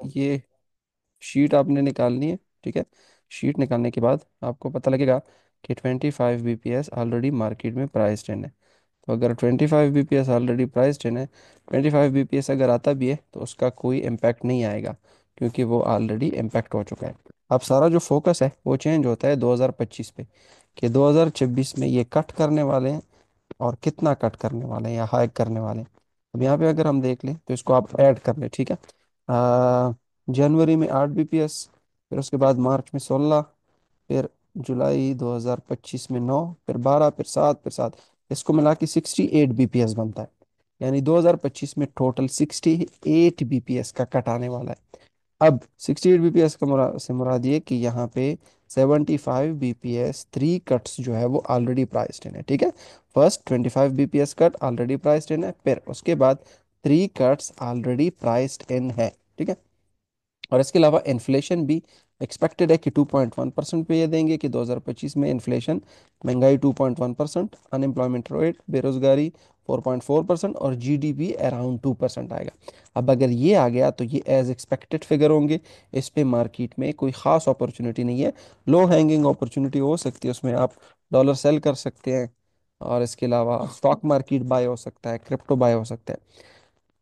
ये शीट आपने निकालनी है। ठीक है। शीट निकालने के बाद आपको पता लगेगा कि 25 bps ऑलरेडी मार्केट में प्राइस इन है। तो अगर 25 bps ऑलरेडी प्राइस इन है, 25 bps अगर आता भी है तो उसका कोई इम्पैक्ट नहीं आएगा, क्योंकि वो ऑलरेडी इम्पैक्ट हो चुका है। अब सारा जो फोकस है वो चेंज होता है 2025 पे, कि 2026 में ये कट करने वाले हैं, और कितना कट करने वाले हैं या हाइक करने वाले हैं। अब यहाँ पे अगर हम देख लें तो इसको आप ऐड कर लें। ठीक है। जनवरी में 8 bps, फिर उसके बाद मार्च में 16, फिर जुलाई 2025 में 9, फिर 12, फिर 7, फिर 7, इसको मिला के 68 bps बनता है। यानी 2025 में टोटल 68 bps का कट आने वाला है। अब 68 bps का मुराद ये कि यहाँ पे 75 bps 3 कट्स जो है वो ऑलरेडी प्राइस्ड इन है। ठीक है। First 25 bps cut already priced इन है, फिर उसके बाद 3 कट्स ऑलरेडी प्राइस्ड इन है। ठीक है। और इसके अलावा इन्फ्लेशन भी एक्सपेक्टेड है कि 2.1% पे ये देंगे कि 2025 में इन्फ्लेशन, महंगाई 2.1%, अनएम्प्लॉयमेंट रेट, बेरोजगारी 4.4% और जीडीपी अराउंड 2% आएगा। अब अगर ये आ गया तो ये एज एक्सपेक्टेड फिगर होंगे। इस पे मार्केट में कोई ख़ास अपॉर्चुनिटी नहीं है। लो हैंगिंग अपॉर्चुनिटी हो सकती है, उसमें आप डॉलर सेल कर सकते हैं, और इसके अलावा स्टॉक मार्केट बाय हो सकता है, क्रिप्टो बाय हो सकता है।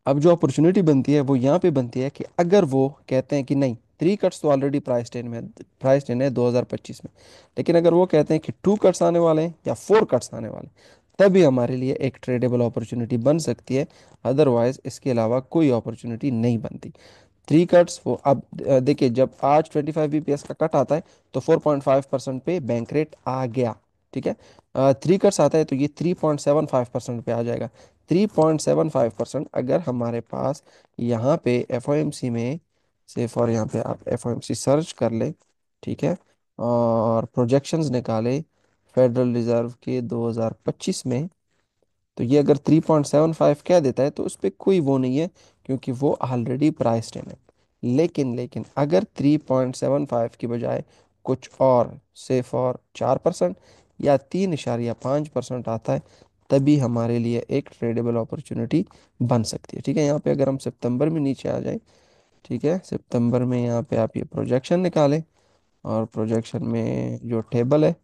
अब जो अपॉर्चुनिटी बनती है वो यहाँ पे बनती है कि अगर वो कहते हैं कि नहीं, 3 कट्स तो ऑलरेडी प्राइस इन है 2025 में, लेकिन अगर वो कहते हैं कि 2 कट्स आने वाले हैं या 4 कट्स आने वाले हैं, तभी हमारे लिए एक ट्रेडेबल अपॉर्चुनिटी बन सकती है। अदरवाइज इसके अलावा कोई अपॉर्चुनिटी नहीं बनती। 3 कट्स वो अब देखिए, जब आज 25 bps का कट आता है तो 4.5% पे बैंक रेट आ गया। ठीक है। 3 कट्स आता है तो ये 3.75% पे आ जाएगा। 3.75% अगर हमारे पास यहाँ पे एफ में से फॉर, यहाँ पे आप एफ सर्च कर ले। ठीक है। और प्रोजेक्शंस निकाले फेडरल रिजर्व के 2025 में, तो ये अगर 3.75 कह देता है तो उस पर कोई वो नहीं है, क्योंकि वो ऑलरेडी प्राइस्ड इन है। लेकिन अगर 3.75 की बजाय कुछ और, से फॉर 4% या 3.5% आता है, तभी हमारे लिए एक ट्रेडेबल अपॉर्चुनिटी बन सकती है। ठीक है। यहाँ पे अगर हम सितंबर में नीचे आ जाए, ठीक है, सितंबर में यहाँ पे आप ये प्रोजेक्शन निकालें, और प्रोजेक्शन में जो टेबल है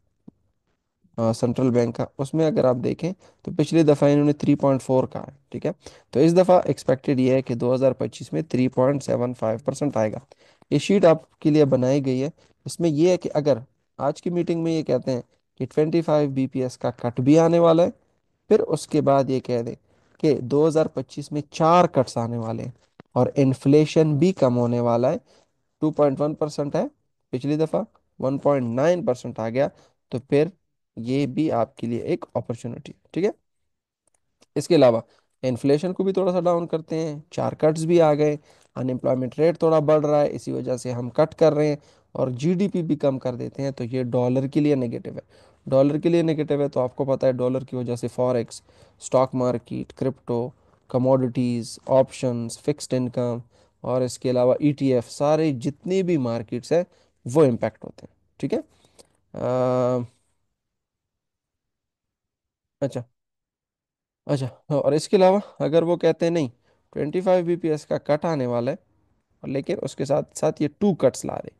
सेंट्रल बैंक का, उसमें अगर आप देखें तो पिछली दफ़ा इन्होंने 3.4 कहा है। ठीक है। तो इस दफ़ा एक्सपेक्टेड ये है कि 2025 में 3.75% आएगा। ये शीट आपके लिए बनाई गई है। इसमें ये है कि अगर आज की मीटिंग में ये कहते हैं कि 25 bps का कट भी आने वाला है, फिर उसके बाद ये कह दें कि 2025 में 4 कट्स आने वाले हैं, और इन्फ्लेशन भी कम होने वाला है। 2.1% है पिछली दफ़ा, 1.9% आ गया, तो फिर ये भी आपके लिए एक अपॉर्चुनिटी। ठीक है। इसके अलावा इन्फ्लेशन को भी थोड़ा सा डाउन करते हैं, 4 कट्स भी आ गए, अनएम्प्लॉयमेंट रेट थोड़ा बढ़ रहा है, इसी वजह से हम कट कर रहे हैं, और जीडीपी भी कम कर देते हैं, तो ये डॉलर के लिए नेगेटिव है। डॉलर के लिए नेगेटिव है तो आपको पता है डॉलर की वजह से forex, stock market, crypto, commodities, options, fixed income, और इसके अलावा ईटीएफ, सारे जितने भी मार्केट्स हैं वो इम्पेक्ट होते हैं। ठीक है। अच्छा। अच्छा, हाँ, और इसके अलावा अगर वो कहते हैं नहीं, 25 bps का कट आने वाला है, और लेकिन उसके साथ साथ ये 2 कट्स ला दे।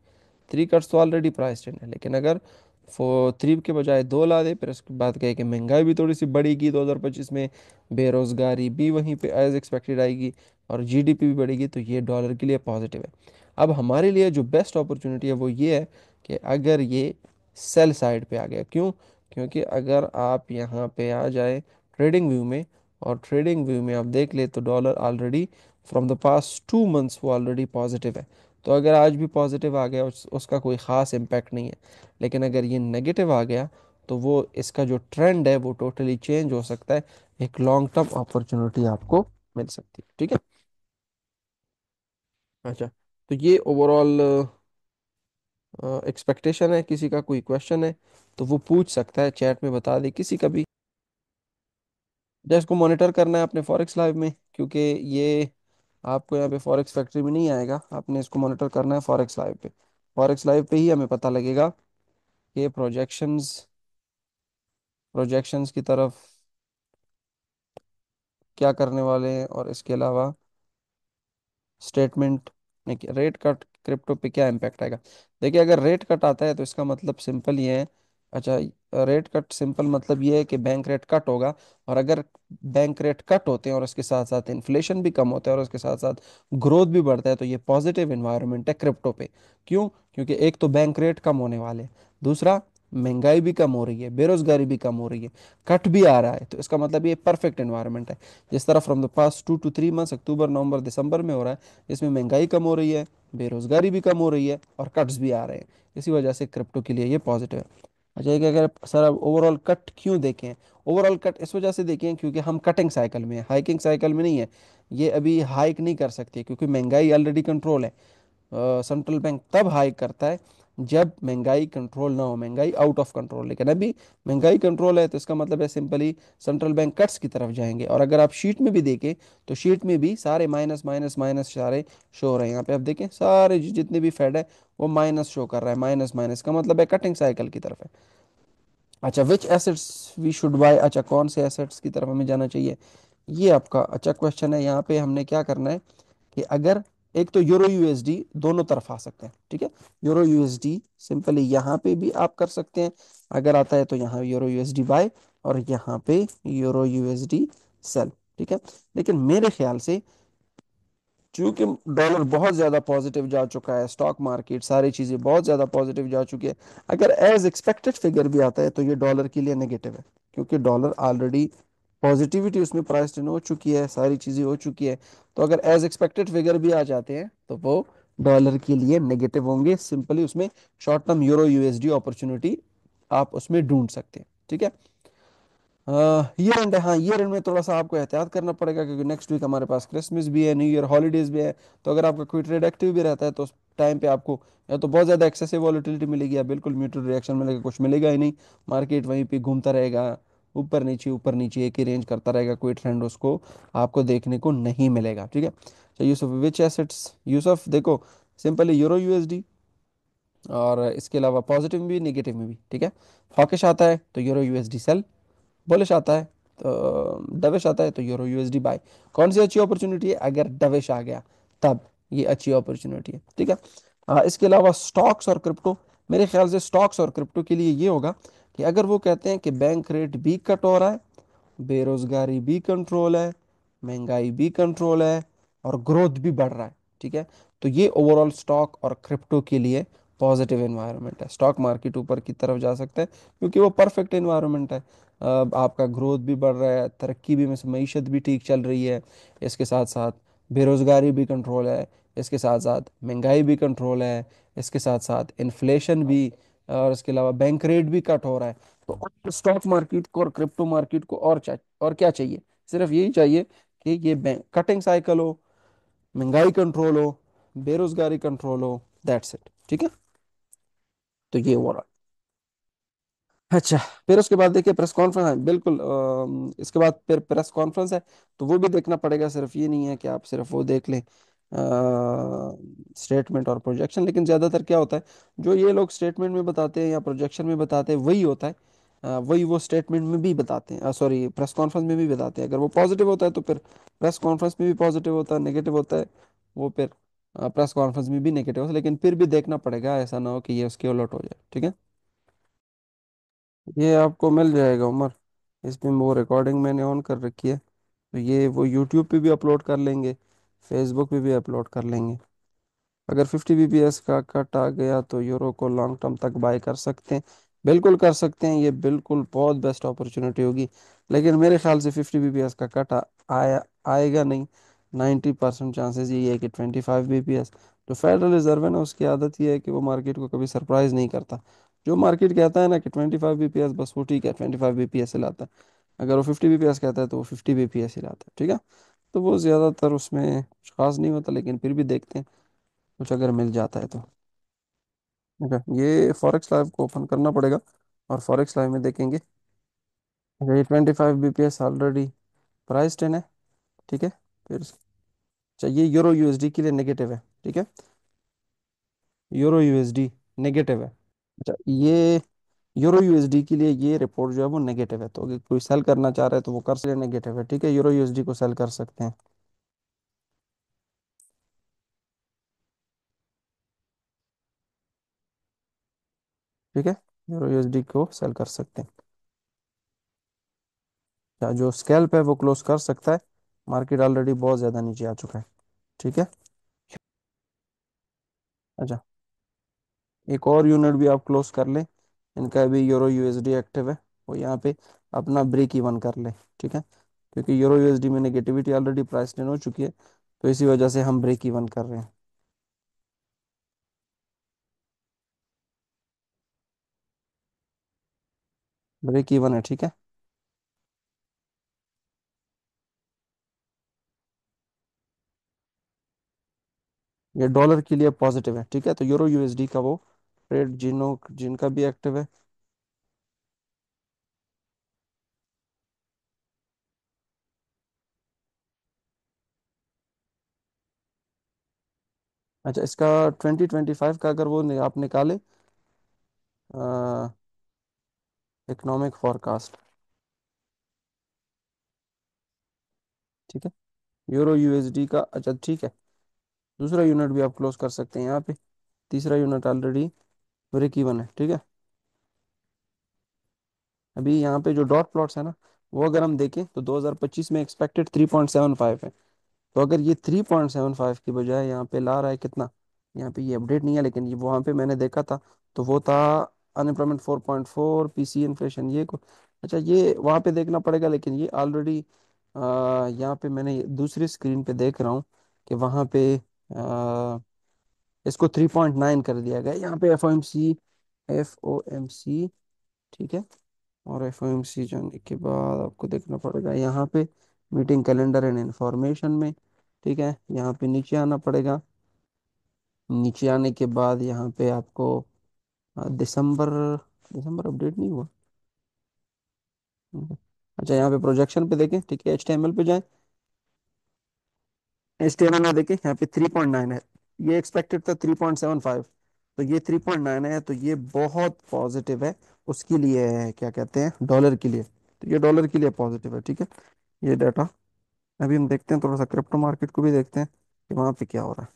3 कट्स तो ऑलरेडी प्राइस्ड इन है, लेकिन अगर 3 के बजाय 2 ला दे, फिर उसके बाद कहे कि महंगाई भी थोड़ी सी बढ़ेगी 2025 में, बेरोजगारी भी वहीं पे एज एक्सपेक्टेड आएगी, और जीडीपी भी बढ़ेगी, तो ये डॉलर के लिए पॉजिटिव है। अब हमारे लिए जो बेस्ट अपॉर्चुनिटी है वो ये है कि अगर ये सेल साइड पे आ गया। क्यों? क्योंकि अगर आप यहाँ पे आ जाए ट्रेडिंग व्यू में, और ट्रेडिंग व्यू में आप देख ले तो dollar already from the past 2 months वो ऑलरेडी पॉजिटिव है। तो अगर आज भी पॉजिटिव आ गया उसका कोई ख़ास इम्पैक्ट नहीं है, लेकिन अगर ये नेगेटिव आ गया तो वो इसका जो ट्रेंड है वो टोटली चेंज हो सकता है। एक लॉन्ग टर्म अपॉर्चुनिटी आपको मिल सकती है। ठीक है। अच्छा, तो ये ओवरऑल एक्सपेक्टेशन है। किसी का कोई क्वेश्चन है तो वो पूछ सकता है, चैट में बता दे किसी का भी। जस्ट इसको मॉनिटर करना है अपने फॉरेक्स लाइव में, क्योंकि ये आपको यहाँ पे फॉरेक्स फैक्ट्री में नहीं आएगा, आपने इसको मॉनिटर करना है फॉरेक्स लाइव पे। फॉरेक्स लाइव पे ही हमें पता लगेगा कि प्रोजेक्शंस की तरफ क्या करने वाले हैं, और इसके अलावा स्टेटमेंट देखिए रेट कट क्रिप्टो पे क्या इम्पैक्ट आएगा। देखिए अगर रेट कट आता है तो इसका मतलब सिंपल ये है। अच्छा, रेट कट सिंपल मतलब ये है कि बैंक रेट कट होगा। और अगर बैंक रेट कट होते हैं और उसके साथ साथ इन्फ्लेशन भी कम होता है और उसके साथ साथ ग्रोथ भी बढ़ता है तो ये पॉजिटिव इन्वायरमेंट है क्रिप्टो पे। क्यों? क्योंकि एक तो बैंक रेट कम होने वाले हैं, दूसरा महंगाई भी कम हो रही है, बेरोजगारी भी कम हो रही है, कट भी आ रहा है, तो इसका मतलब ये परफेक्ट इन्वायरमेंट है। जिस तरह from the past 2 to 3 months, अक्टूबर नवंबर दिसंबर में हो रहा है, इसमें महंगाई कम हो रही है, बेरोजगारी भी कम हो रही है और कट्स भी आ रहे हैं। इसी वजह से क्रिप्टो के लिए ये पॉजिटिव है। अच्छा, एक अगर सर अब ओवरऑल कट क्यों देखें? ओवरऑल कट इस वजह से देखें क्योंकि हम कटिंग साइकिल में है, हाइकिंग साइकिल में नहीं है। ये अभी हाइक नहीं कर सकती क्योंकि महंगाई ऑलरेडी कंट्रोल है। सेंट्रल बैंक तब हाइक करता है जब महंगाई कंट्रोल ना हो, महंगाई आउट ऑफ कंट्रोल। लेकिन अभी महंगाई कंट्रोल है तो इसका मतलब है सिंपली सेंट्रल बैंक कट्स की तरफ जाएंगे। और अगर आप शीट में भी देखें तो शीट में भी सारे माइनस माइनस माइनस सारे शो हो रहे हैं। यहाँ पे आप देखें सारे जितने भी फेड है वो माइनस शो कर रहा है, माइनस माइनस का मतलब है कटिंग साइकिल की तरफ है। अच्छा, विच एसेट्स वी शुड बाय, अच्छा कौन से एसेट्स की तरफ हमें जाना चाहिए, ये आपका अच्छा क्वेश्चन है। यहाँ पे हमने क्या करना है कि अगर एक तो यूरो यूएसडी दोनों तरफ आ सकते हैं, ठीक है। यूरो यूएसडी सिंपली यहाँ पे भी आप कर सकते हैं, अगर आता है तो यहाँ यूरो यूएसडी बाय और यहाँ पे यूरो यूएसडी सेल, ठीक है। लेकिन मेरे ख्याल से चूंकि डॉलर बहुत ज़्यादा पॉजिटिव जा चुका है, स्टॉक मार्केट सारी चीज़ें बहुत ज़्यादा पॉजिटिव जा चुकी है, अगर एज एक्सपेक्टेड फिगर भी आता है तो ये डॉलर के लिए नेगेटिव है। क्योंकि डॉलर ऑलरेडी पॉजिटिविटी उसमें प्राइस इन हो चुकी है, सारी चीज़ें हो चुकी है। तो अगर एज एक्सपेक्टेड फिगर भी आ जाते हैं तो वो डॉलर के लिए नेगेटिव होंगे। सिंपली उसमें short term euro USD opportunity आप उसमें ढूंढ सकते हैं, ठीक है। ईयर एंड, हाँ ईयर एंड में थोड़ा सा आपको एहतियात करना पड़ेगा क्योंकि नेक्स्ट वीक हमारे पास क्रिसमस भी है, न्यू ईयर हॉलीडेज भी है। तो अगर आपका कोई ट्रेड एक्टिव भी रहता है तो उस टाइम पे आपको या तो बहुत ज़्यादा एक्सेसिव वॉलेटिलिटी मिलेगी या बिल्कुल म्यूटेड रिएक्शन मिलेगा, कुछ मिलेगा ही नहीं। मार्केट वहीं पे घूमता रहेगा, ऊपर नीचे एक ही रेंज करता रहेगा, कोई ट्रेंड उसको आपको देखने को नहीं मिलेगा, ठीक है। तो यूसुफ विच एसेट्स, यूसुफ देखो सिंपली यूरो यूएसडी और इसके अलावा पॉजिटिव में भी नेगेटिव में भी, ठीक है। हॉकिश आता है तो यूरो यूएसडी सेल, बुलिश आता है तो डविश आता है तो यूरो यूएसडी बाय। कौन सी अच्छी अपॉर्चुनिटी है? अगर डविश आ गया तब ये अच्छी अपॉर्चुनिटी है, ठीक है। इसके अलावा स्टॉक्स और क्रिप्टो, मेरे ख्याल से स्टॉक्स और क्रिप्टो के लिए ये होगा कि अगर वो कहते हैं कि बैंक रेट भी कट हो रहा है, बेरोजगारी भी कंट्रोल है, महंगाई भी कंट्रोल है और ग्रोथ भी बढ़ रहा है, ठीक है, तो ये ओवरऑल स्टॉक और क्रिप्टो के लिए पॉजिटिव एनवायरनमेंट है। स्टॉक मार्केट ऊपर की तरफ जा सकता है क्योंकि वो परफेक्ट एनवायरनमेंट है। आपका ग्रोथ भी बढ़ रहा है, तरक्की भी, मईशत भी ठीक चल रही है, इसके साथ साथ बेरोजगारी भी कंट्रोल है, इसके साथ साथ महंगाई भी कंट्रोल है, इसके साथ साथ इन्फ्लेशन भी, और इसके अलावा बैंक रेट भी कट हो रहा है। तो स्टॉक मार्केट को और क्रिप्टो मार्केट को और क्या चाहिए? सिर्फ यही चाहिए कि ये बैंक कटिंग साइकिल हो, महंगाई कंट्रोल हो, बेरोजगारी कंट्रोल हो, दैट्स इट, ठीक है। तो ये ओवरऑल। अच्छा, फिर उसके बाद देखिए प्रेस कॉन्फ्रेंस है, बिल्कुल इसके बाद फिर प्रेस कॉन्फ्रेंस है तो वो भी देखना पड़ेगा। सिर्फ ये नहीं है कि आप सिर्फ वो देख लें स्टेटमेंट और प्रोजेक्शन, लेकिन ज़्यादातर क्या होता है जो ये लोग स्टेटमेंट में बताते हैं या प्रोजेक्शन में बताते हैं वही होता है। वही वो स्टेटमेंट में भी बताते हैं, सॉरी प्रेस कॉन्फ्रेंस में भी बताते हैं। अगर वो पॉजिटिव होता है तो फिर प्रेस कॉन्फ्रेंस में भी पॉजिटिव होता है, नेगेटिव होता है वो फिर प्रेस कॉन्फ्रेंस में भी नेगेटिव होता है। लेकिन फिर भी देखना पड़ेगा, ऐसा ना हो कि ये उसके उलट हो जाए, ठीक है। ये आपको मिल जाएगा उमर, इसमें वो रिकॉर्डिंग मैंने ऑन कर रखी है। तो ये वो यूट्यूब पे भी अपलोड कर लेंगे, फेसबुक पे भी अपलोड कर लेंगे। अगर 50 bps का कट आ गया तो यूरो को लॉन्ग टर्म तक बाय कर सकते हैं, बिल्कुल कर सकते हैं, ये बिल्कुल बहुत बेस्ट अपॉर्चुनिटी होगी। लेकिन मेरे ख्याल से 50 bps का कट आएगा नहीं। 90% चांसेस ये है कि 25 bps। जो फेडरल रिजर्व है ना उसकी आदत ये है कि वो मार्केट को कभी सरप्राइज नहीं करता। जो मार्केट कहता है ना कि 25 bps बस वो ठीक है, 25 bps से लाता है। अगर वो 50 bps कहता है तो वो 50 bps ही लाता है, ठीक है। तो वो ज़्यादातर उसमें कुछ खास नहीं होता, लेकिन फिर भी देखते हैं कुछ अगर मिल जाता है तो। ठीक है, ये फॉरेक्स लाइव को ओपन करना पड़ेगा और फॉरेक्स लाइव में देखेंगे। ये 25 bps ऑलरेडी प्राइस्ड इन है, ठीक है। फिर चाहिए यूरो यूएसडी के लिए नेगेटिव है, ठीक है। यूरो यूएसडी नेगेटिव है। अच्छा, ये यूरो यूएसडी के लिए ये रिपोर्ट जो है वो नेगेटिव है, तो अगर कोई सेल करना चाह रहा है तो वो कर सकते, नेगेटिव है, ठीक है, यूरो यूएसडी को सेल कर सकते हैं। ठीक है, यूरो यूएसडी को सेल कर सकते हैं। या जो स्कैल्प है वो क्लोज कर सकता है, मार्केट ऑलरेडी बहुत ज़्यादा नीचे आ चुका है। ठीक है। अच्छा, एक और यूनिट भी आप क्लोज कर लें, इनका भी यूरो यूएसडी एक्टिव है, वो यहाँ पे अपना ब्रेक इवन कर लें। ठीक है, क्योंकि यूरो यूएसडी में नेगेटिविटी ऑलरेडी प्राइस इन हो चुकी है, तो इसी वजह से हम ब्रेक इवन कर रहे हैं। ब्रेक इवन है, ठीक है। ये डॉलर के लिए पॉजिटिव है, ठीक है। तो यूरो यूएसडी का वो ट्रेड जिनका भी एक्टिव है। अच्छा, इसका 2025 का अगर वो आप निकाले इकोनॉमिक फोरकास्ट, ठीक है, यूरो यूएसडी का। अच्छा ठीक है, दूसरा यूनिट भी आप क्लोज कर सकते हैं यहाँ पे। तीसरा यूनिट ऑलरेडी ब्रेक इवन है, ठीक है। अभी यहाँ पे जो डॉट प्लॉट्स है ना, वो अगर हम देखें तो 2025 में एक्सपेक्टेड 3.75 है। तो अगर ये 3.75 की बजाय यहाँ पे ला रहा है कितना, यहाँ पे ये अपडेट नहीं है, लेकिन ये वहाँ पे मैंने देखा था, तो वो था अनएम्प्लॉयमेंट 4.4, पीसी इन्फ्लेशन ये को। अच्छा, ये वहाँ पे देखना पड़ेगा, लेकिन ये ऑलरेडी यहाँ पे मैंने दूसरी स्क्रीन पे देख रहा हूँ कि वहाँ पे आ, इसको 3.9 कर दिया गया यहाँ पे। एफ ओ एम सी, ठीक है। और एफ ओ एम सी जाने के बाद आपको देखना पड़ेगा यहाँ पे मीटिंग कैलेंडर एंड इंफॉर्मेशन में, ठीक है। यहाँ पे नीचे आना पड़ेगा। नीचे आने के बाद यहाँ पे आपको दिसंबर दिसंबर अपडेट नहीं हुआ। अच्छा, यहाँ पे प्रोजेक्शन पे देखें, ठीक है, HTML पे जाएं। HTML में देखें, यहाँ पे 3.9 है, ये एक्सपेक्टेड था 3.75, तो ये 3.9 है, तो ये बहुत पॉजिटिव है। उसके लिए है, क्या कहते हैं, डॉलर के लिए, तो ये डॉलर के लिए पॉजिटिव है, ठीक है। ये डाटा अभी हम देखते हैं, थोड़ा सा क्रिप्टो मार्केट को भी देखते हैं कि वहाँ पे क्या हो रहा है।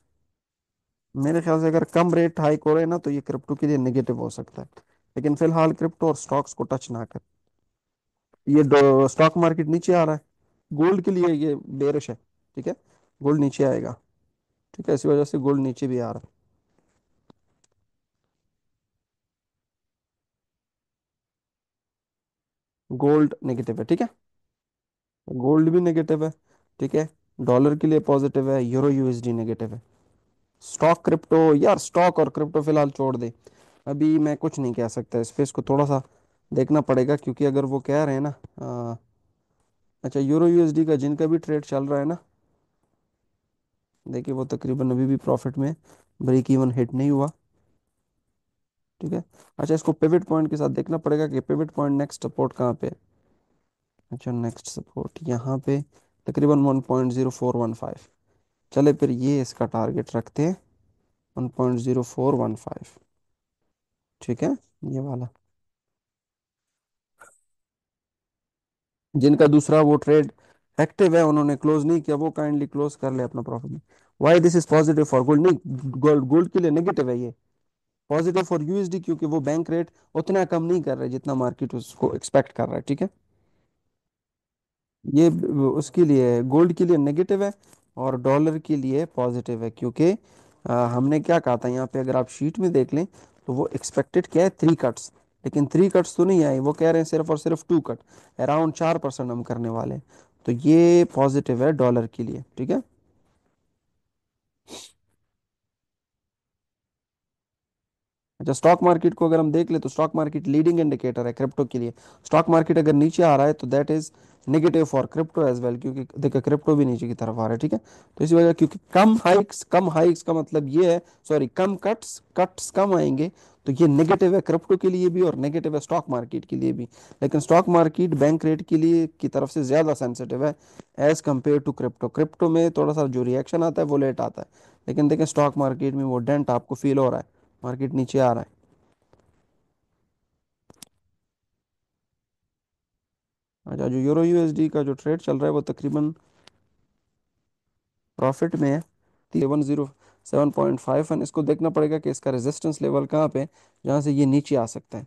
मेरे ख्याल से अगर कम रेट हाइक हो रहे हैं ना, तो ये क्रिप्टो के लिए नेगेटिव हो सकता है, लेकिन फिलहाल क्रिप्टो और स्टॉक्स को टच ना कर। ये स्टॉक मार्केट नीचे आ रहा है, गोल्ड के लिए ये बेरिश है, ठीक है। गोल्ड नीचे आएगा, ठीक है, इसी वजह से गोल्ड नीचे भी आ रहा है। गोल्ड नेगेटिव है, ठीक है, गोल्ड भी नेगेटिव है, ठीक है। डॉलर के लिए पॉजिटिव है, यूरो यूएसडी नेगेटिव है। स्टॉक क्रिप्टो, यार स्टॉक और क्रिप्टो फिलहाल छोड़ दे, अभी मैं कुछ नहीं कह सकता इस पे, इसको थोड़ा सा देखना पड़ेगा, क्योंकि अगर वो कह रहे हैं ना अच्छा, यूरो यूएसडी का जिनका भी ट्रेड चल रहा है ना, देखिए वो तकरीबन अभी भी प्रॉफिट में, ब्रेक इवन हिट नहीं हुआ, ठीक है। अच्छा, इसको पिवट पॉइंट के साथ देखना पड़ेगा कि पिवट पॉइंट नेक्स्ट सपोर्ट कहाँ पे है। अच्छा, नेक्स्ट सपोर्ट यहाँ पे तकरीबन 1.0415। चले फिर ये इसका टारगेट रखते हैं, 1.0415, ठीक है, ये वाला। जिनका दूसरा वो ट्रेड एक्टिव है, उन्होंने क्लोज नहीं किया, वो काइंडली क्लोज कर ले अपना प्रॉफिट में। Why this is positive for gold, नहीं, गोल्ड गोल्ड के लिए नेगेटिव है ये। पॉजिटिव फॉर यूएसडी, क्योंकि वो बैंक रेट उतना कम नहीं कर रहे जितना मार्केट उसको एक्सपेक्ट कर रहा है, ठीक है। ये उसके लिए गोल्ड के लिए नेगेटिव है, और डॉलर के लिए पॉजिटिव है, क्योंकि हमने क्या कहा था यहाँ पे, अगर आप शीट में देख लें, तो वो एक्सपेक्टेड क्या है, 3 कट्स, लेकिन 3 कट्स तो नहीं आए, वो कह रहे हैं सिर्फ और सिर्फ 2 कट, अराउंड 4% हम करने वाले हैं। तो ये पॉजिटिव है डॉलर के लिए, ठीक है। अच्छा, स्टॉक मार्केट को अगर हम देख ले, तो स्टॉक मार्केट लीडिंग इंडिकेटर है क्रिप्टो के लिए। स्टॉक मार्केट अगर नीचे आ रहा है, तो that is negative for crypto as well, क्योंकि देखो क्रिप्टो भी नीचे की तरफ आ रहा है, ठीक है। तो इसी वजह, क्योंकि कम हाइक्स का मतलब ये है, सॉरी, कम कट्स कट्स कम आएंगे, तो ये नेगेटिव है क्रिप्टो के लिए भी और नेगेटिव है स्टॉक मार्केट के लिए भी। लेकिन स्टॉक मार्केट बैंक रेट के लिए की तरफ से ज़्यादा सेंसिटिव है as compare to crypto. Crypto में थोड़ा सा जो रिएक्शन आता है वो लेट आता है, लेकिन देखें स्टॉक मार्केट में वो डेंट आपको फील हो रहा है, मार्केट नीचे आ रहा है। अच्छा, जो यूरो यूएसडी का जो ट्रेड चल रहा है वो तकरीबन प्रॉफिट में है, 7.5, इसको देखना पड़ेगा कि इसका रेजिस्टेंस लेवल कहाँ पे है, जहाँ से ये नीचे आ सकता है।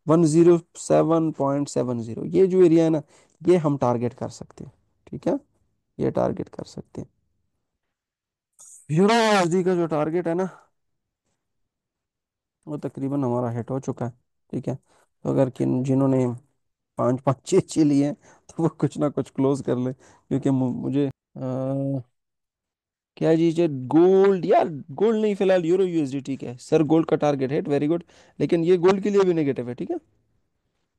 107.70, ये जो एरिया है ना, ये हम टारगेट कर सकते हैं। ठीक है, ये टारगेट कर सकते हैं। यूरो एसडी का जो टारगेट है ना, वो तकरीबन हमारा हिट हो चुका है। ठीक है, तो अगर किन जिन्होंने पाँच पाँच छः छः लिए हैं, तो वो कुछ ना कुछ क्लोज कर ले, क्योंकि मुझे क्या चीज है, गोल्ड यार। गोल्ड नहीं, फिलहाल यूरो यूएसडी ठीक है सर। गोल्ड का टारगेट हिट, वेरी गुड। लेकिन ये गोल्ड के लिए भी नेगेटिव है, ठीक है।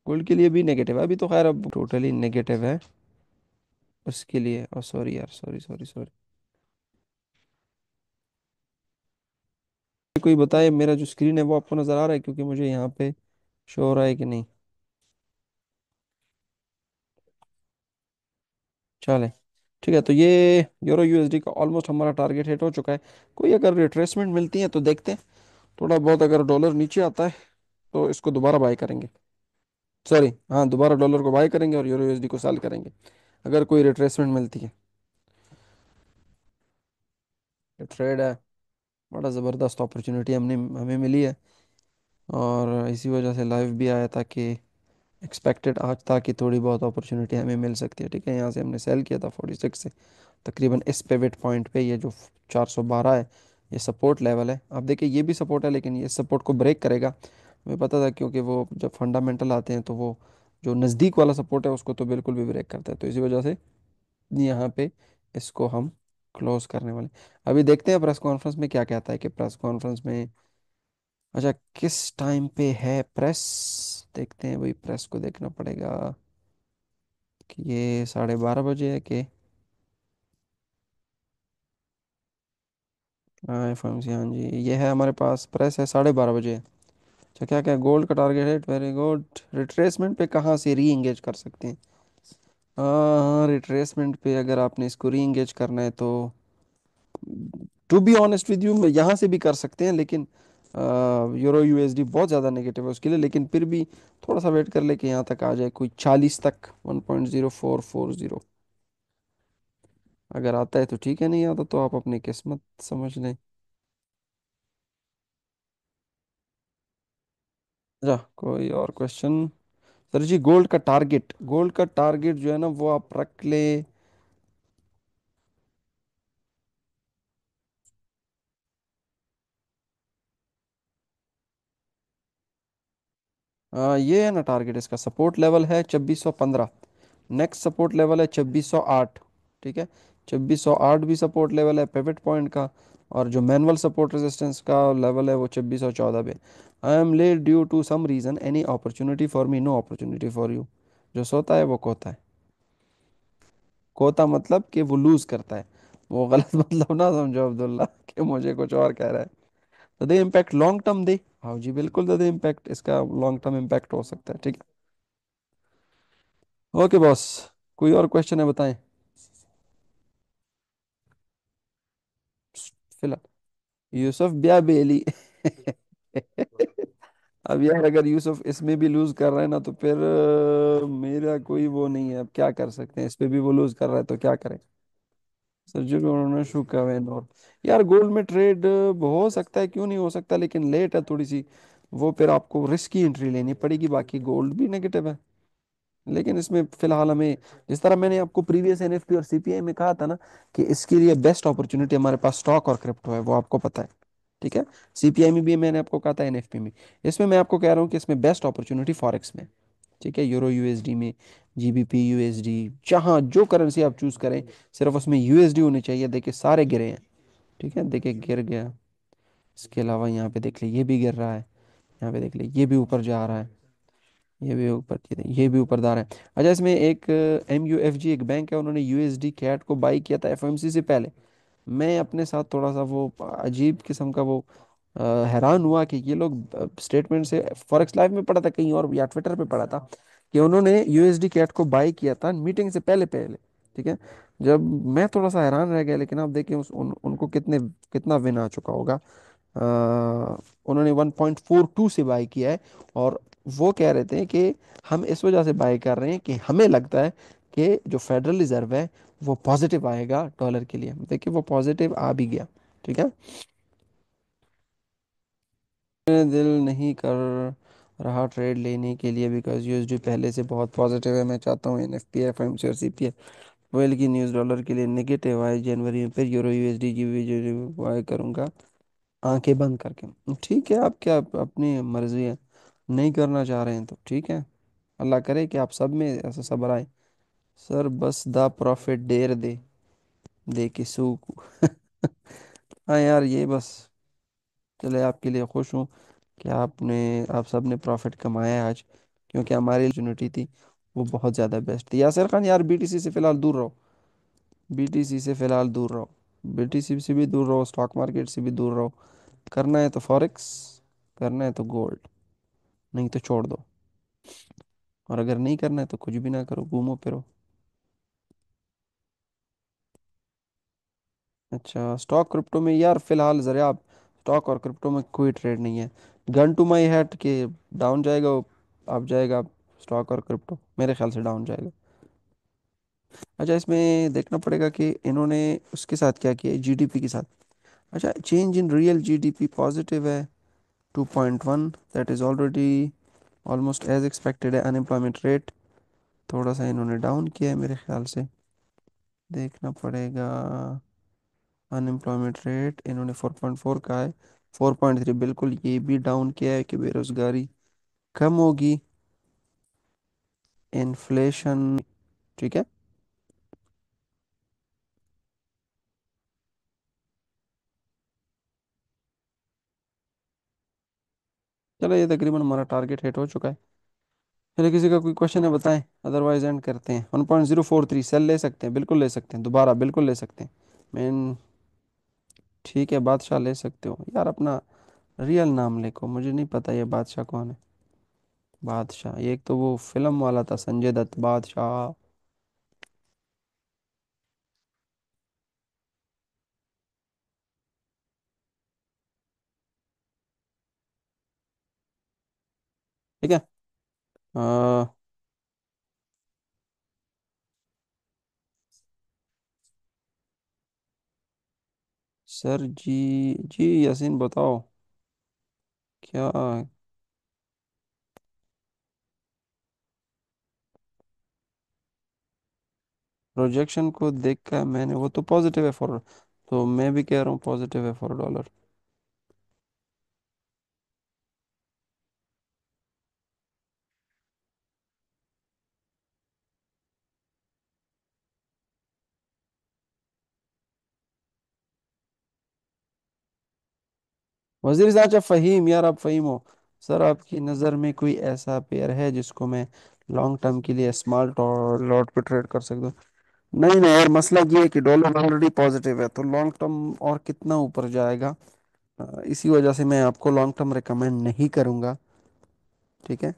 गोल्ड के लिए भी नेगेटिव है अभी तो, खैर अब टोटली नेगेटिव है उसके लिए। और सॉरी यार, सॉरी सॉरी सॉरी। कोई बताए मेरा जो स्क्रीन है वो आपको नज़र आ रहा है, क्योंकि मुझे यहाँ पे शो हो रहा है कि नहीं। चले, ठीक है। तो ये यूरो यूएसडी का ऑलमोस्ट हमारा टारगेट हिट हो चुका है। कोई अगर रिट्रेसमेंट मिलती है तो देखते हैं, थोड़ा बहुत अगर डॉलर नीचे आता है तो इसको दोबारा बाय करेंगे। सॉरी, हाँ, दोबारा डॉलर को बाय करेंगे और यूरो यूएसडी को सेल करेंगे, अगर कोई रिट्रेसमेंट मिलती है। ये ट्रेड है, बड़ा ज़बरदस्त अपॉर्चुनिटी हमने हमें मिली है। और इसी वजह से लाइव भी आया था कि एक्सपेक्टेड आज था कि थोड़ी बहुत अपॉर्चुनिटी हमें मिल सकती है। ठीक है, यहाँ से हमने सेल किया था 46 से, तकरीबन इस पिवट पॉइंट पे। ये जो 412 है, ये सपोर्ट लेवल है। आप देखिए ये भी सपोर्ट है, लेकिन ये सपोर्ट को ब्रेक करेगा, हमें पता था, क्योंकि वो जब फंडामेंटल आते हैं तो वो जो नज़दीक वाला सपोर्ट है उसको तो बिल्कुल भी ब्रेक करता है। तो इसी वजह से यहाँ पे इसको हम क्लोज करने वाले। अभी देखते हैं प्रेस कॉन्फ्रेंस में क्या कहता है, कि प्रेस कॉन्फ्रेंस में, अच्छा किस टाइम पे है प्रेस, देखते हैं भाई। प्रेस को देखना पड़ेगा कि ये 12:30 बजे है कि, हाँ एफएमसी, हाँ जी, ये है हमारे पास प्रेस है 12:30 बजे। अच्छा, क्या क्या गोल्ड का टारगेट है, वेरी गुड। रिट्रेसमेंट पे कहाँ से री इंगेज कर सकते हैं? हाँ, रिट्रेसमेंट पे अगर आपने इसको री इंगेज करना है तो to be honest with you यहाँ से भी कर सकते हैं, लेकिन यूरो यूएसडी बहुत ज़्यादा नेगेटिव है उसके लिए। लेकिन फिर भी थोड़ा सा वेट कर ले कि यहाँ तक आ जाए, कोई 40 तक, 1.0440। अगर आता है तो ठीक है, नहीं आता तो आप अपनी किस्मत समझ लें। अच्छा, कोई और क्वेश्चन? सर जी, गोल्ड का टारगेट जो है ना, वो आप रख ले। ये है ना टारगेट, इसका सपोर्ट लेवल है 2615। नेक्स्ट सपोर्ट लेवल है 2608। ठीक है, 2608 भी सपोर्ट लेवल है पिवट पॉइंट का। और जो मैनुअल सपोर्ट रेजिस्टेंस का लेवल है वो 2614 पे। I am late due to some reason, any opportunity for me, no opportunity for you. जो सोता है वो खोता है। खोता मतलब कि वो लूज करता है, वो गलत मतलब ना समझो अब्दुल्ला कि मुझे कुछ और कह रहा है। तो दे इम्पैक्ट लॉन्ग टर्म दे, हाँ जी बिल्कुल दे इम्पैक्ट, इसका लॉन्ग टर्म इम्पैक्ट हो सकता है। ठीक है, ओके बॉस। कोई और क्वेश्चन है, बताएं फिलहाल। यूसुफ ब्या बेली अब यार, अगर यूसुफ इसमें भी लूज कर रहा है ना, तो फिर मेरा कोई वो नहीं है, अब क्या कर सकते हैं, इस पे भी वो लूज कर रहा है तो क्या करें। सर्जियो उन्होंने शू का वैन। और यार गोल्ड में ट्रेड हो सकता है, क्यों नहीं हो सकता, लेकिन लेट है थोड़ी सी। वो फिर आपको रिस्क की एंट्री लेनी पड़ेगी, बाकी गोल्ड भी नेगेटिव है। लेकिन इसमें फिलहाल हमें, जिस तरह मैंने आपको प्रीवियस एनएफटी और सीपीआई में कहा था ना, कि इसके लिए बेस्ट अपॉर्चुनिटी हमारे पास स्टॉक और क्रिप्टो है, वो आपको पता है। ठीक है, सीपीआई में भी मैंने आपको कहा था, एनएफपी में। इसमें मैं आपको कह रहा हूँ कि इसमें बेस्ट अपॉर्चुनिटी फॉरेक्स में। ठीक है, यूरो यूएसडी में, जीबीपी यूएसडी, जहाँ जो करेंसी आप चूज करें, सिर्फ उसमें यूएसडी होनी चाहिए। देखिए सारे गिरे हैं। ठीक है, देखिए गिर गया। इसके अलावा यहाँ पे देख ले, ये भी गिर रहा है। यहाँ पे देख ले, ये भी ऊपर जा रहा है। ये भी ऊपर जा रहा है। अच्छा, इसमें एक MUFG एक बैंक है, उन्होंने यूएसडी कैट को बाई किया था एफओएमसी से पहले। मैं अपने साथ थोड़ा सा वो अजीब किस्म का वो हैरान हुआ कि ये लोग स्टेटमेंट से, फॉरेक्स लाइव में पढ़ा था कहीं और या ट्विटर पे पढ़ा था, कि उन्होंने यूएसडी कैट को बाई किया था मीटिंग से पहले पहले। ठीक है, जब मैं थोड़ा सा हैरान रह गया, लेकिन आप देखिए उनको कितना विन आ चुका होगा। उन्होंने 1.42 से बाई किया है। और वो कह रहे थे कि हम इस वजह से बाई कर रहे हैं कि हमें लगता है कि जो फेडरल रिजर्व है वो पॉजिटिव आएगा डॉलर के लिए। देखिए वो पॉजिटिव आ भी गया। ठीक है, दिल नहीं कर रहा ट्रेड लेने के लिए, बिकॉज यूएसडी पहले से बहुत पॉजिटिव है। मैं चाहता हूँ एनएफपी एफएमसी और सीपीए वेल की न्यूज़ डॉलर के लिए नेगेटिव आए जनवरी में, फिर यूरो यूएसडी जीबी बाय करूँगा आंखें बंद करके। ठीक है, आप क्या अपनी मर्जी है, नहीं करना चाह रहे हैं तो ठीक है। अल्लाह करे कि आप सब में ऐसा सब्र आए। सर बस द प्रॉफिट डेर दे दे के सूक। हाँ यार, ये बस, चले आपके लिए खुश हूँ कि आप सब ने प्रॉफिट कमाया है आज, क्योंकि हमारी अपॉर्चुनिटी थी वो बहुत ज़्यादा बेस्ट थी। यासिर खान यार, बीटीसी से फ़िलहाल दूर रहो, बीटीसी से फ़िलहाल दूर रहो, बीटीसी से भी दूर रहो, स्टॉक मार्केट से भी दूर रहो। करना है तो फॉरेक्स, करना है तो गोल्ड, नहीं तो छोड़ दो। और अगर नहीं करना है तो कुछ भी ना करो, घूमो फिरो। अच्छा, स्टॉक क्रिप्टो में यार फिलहाल ज़रा आप, स्टॉक और क्रिप्टो में कोई ट्रेड नहीं है। गन टू माई हेड के डाउन जाएगा वो, आप जाएगा स्टॉक और क्रिप्टो, मेरे ख्याल से डाउन जाएगा। अच्छा, इसमें देखना पड़ेगा कि इन्होंने उसके साथ क्या किया है, जीडीपी के साथ। अच्छा, change in real GDP positive है 2.1, that is already almost as expected है। अनएम्प्लॉयमेंट रेट थोड़ा सा इन्होंने डाउन किया है मेरे ख्याल से, देखना पड़ेगा। अनएम्प्लॉयमेंट रेट इन्होंने 4.4 का है, 4.3 बिल्कुल ये भी डाउन किया है कि बेरोजगारी कम होगी, इन्फ्लेशन। ठीक है, चलो ये तकरीबन हमारा टारगेट हिट हो चुका है। चलिए, किसी का कोई क्वेश्चन है बताएं, अदरवाइज एंड करते हैं। 1.043 सेल ले सकते हैं, बिल्कुल ले सकते हैं, दोबारा बिल्कुल ले सकते हैं। मैं, ठीक है बादशाह ले सकते हो यार, अपना रियल नाम लिखो, मुझे नहीं पता ये बादशाह कौन है। बादशाह, ये एक तो वो फिल्म वाला था संजय दत्त बादशाह। ठीक है। आ, सर जी, जी यासीन बताओ क्या। प्रोजेक्शन को देखकर मैंने, वो तो पॉजिटिव है फॉर, तो मैं भी कह रहा हूँ पॉजिटिव है फॉर डॉलर। वजीर साहब फ़हीम, यार आप फ़हीम हो। सर आपकी नज़र में कोई ऐसा पेयर है जिसको मैं लॉन्ग टर्म के लिए स्मॉल लॉट पे ट्रेड कर सकता हूँ? नहीं नहीं यार, मसला ये है कि डॉलर ऑलरेडी पॉजिटिव है, तो लॉन्ग टर्म और कितना ऊपर जाएगा। इसी वजह से मैं आपको लॉन्ग टर्म रिकमेंड नहीं करूंगा। ठीक है।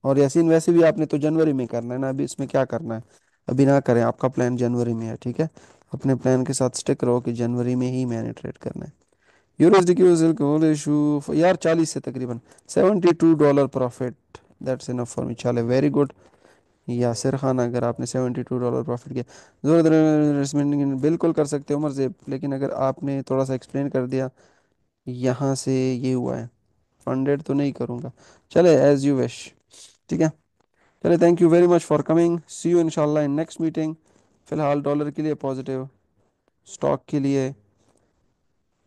और यासीन वैसे भी आपने तो जनवरी में करना है ना, अभी इसमें क्या करना है, अभी ना करें, आपका प्लान जनवरी में है। ठीक है, अपने प्लान के साथ स्टिक रहो कि जनवरी में ही मैंने ट्रेड करना है। यूएसडी की होल इशू यार 40 से तकरीबन $72 profit, that's enough for me. चले, वेरी गुड यासिर खान, अगर आपने $72 प्रॉफिट किया, ज़रूरत इन्वेस्टमेंट बिल्कुल कर सकते हो उमर से, लेकिन अगर आपने थोड़ा सा एक्सप्लेन कर दिया यहाँ से ये हुआ है, फंडेड तो नहीं करूँगा। चले, एज यू विश। ठीक है, चले, thank you very much for coming, see you इंशाल्लाह इन नेक्स्ट मीटिंग। फिलहाल डॉलर के लिए पॉजिटिव, स्टॉक के लिए,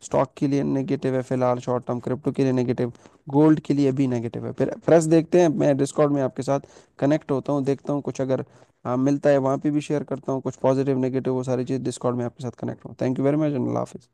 स्टॉक के लिए नेगेटिव है फिलहाल शॉर्ट टर्म, क्रिप्टो के लिए नेगेटिव, गोल्ड के लिए भी नेगेटिव है। फिर प्रेस देखते हैं, मैं डिस्कॉर्ड में आपके साथ कनेक्ट होता हूँ, देखता हूँ कुछ अगर मिलता है वहाँ पे भी शेयर करता हूँ, कुछ पॉजिटिव नेगेटिव वो सारी चीज़ डिस्कॉर्ड में आपके साथ कनेक्ट हूँ। Thank you very much and अल्लाह हाफिज़।